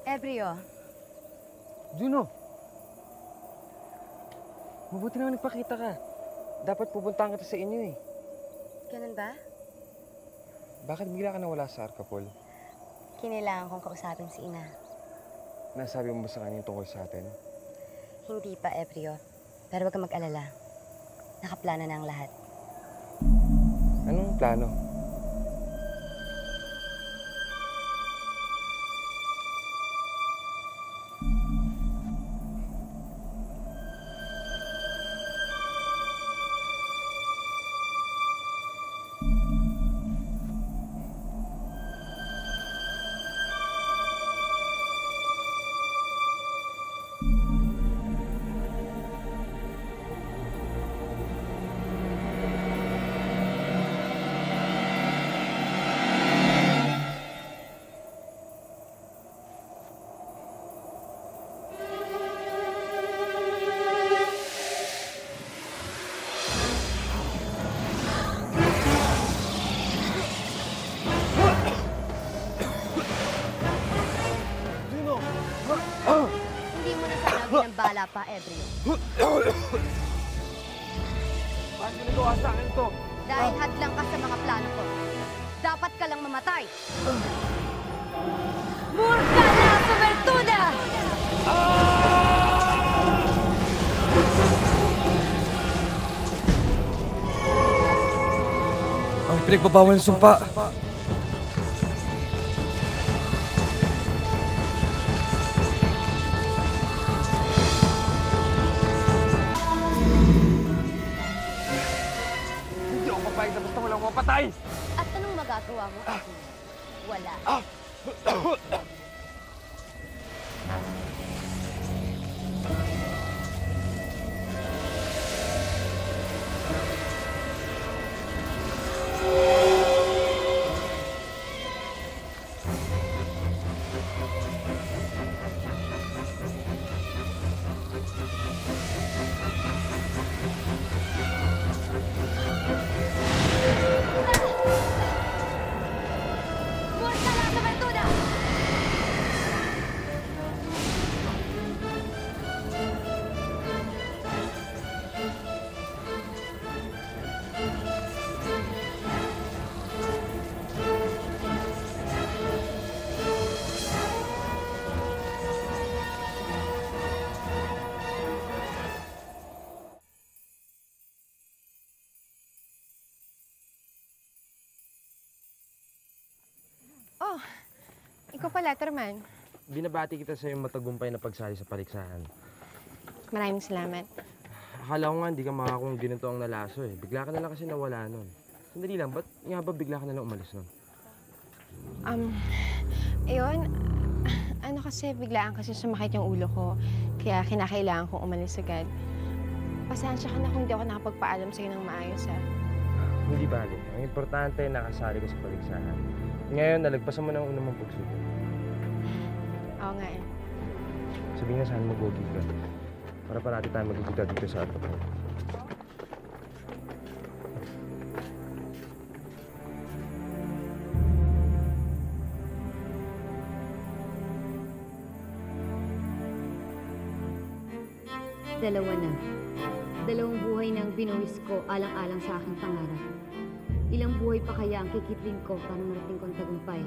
Ebrio. Juno! Mabuti naman nagpakita ka. Dapat pupuntahan kita sa inyo eh. Ganun ba? Bakit bigla ka nawala sa Arcapol? Kinailangan kong kausapin si Ina. Nasabi mo ba sa kanya tungkol sa atin? Hindi pa, Ebrio. Pero huwag kang mag-alala. Nakaplano na ang lahat. Anong plano? Hindi mo na sana binambala pa, Ebrio. Paano nagawa sa akin to? Dahil hadlang ka sa mga plano ko. Dapat ka lang mamatay. Morgana Sobertuda! Ang pinagbabawal ng sumpa! Hindi ako papayag na basta walang mapatay! At anong magagawa mo, Ebrio? Wala. Morgana Sobertuda! Oh, ikaw pa, Letterman. Binabati kita sa iyong matagumpay na pagsali sa paliksahan. Maraming salamat. Akala ko nga hindi ka makakung ginito ang nalaso eh. Bigla ka na lang kasi nawala nun. Sandali lang, ba't nga ba bigla ka na lang umalis nun? Ayun, ano kasi biglaan kasi sumakit yung ulo ko. Kaya kinakailangan kong umalis agad. Pasensya ka na kung hindi ako nakapagpaalam sa'yo ng maayos, ha? Hindi bali. Ang importante, nakasali ka sa paliksahan. Ngayon, nalagpasan mo na ang unang mong pagsubok. Oo nga eh. Sabihin na saan mag-gogi ka. Para parati tayo magigita dito sa ato. Dalawa na. Dalawang buhay na ang binuwis ko alang-alang sa aking pangarap. Ilang buhay pa kaya ang kikitlin ko para marating ko ang tagumpay?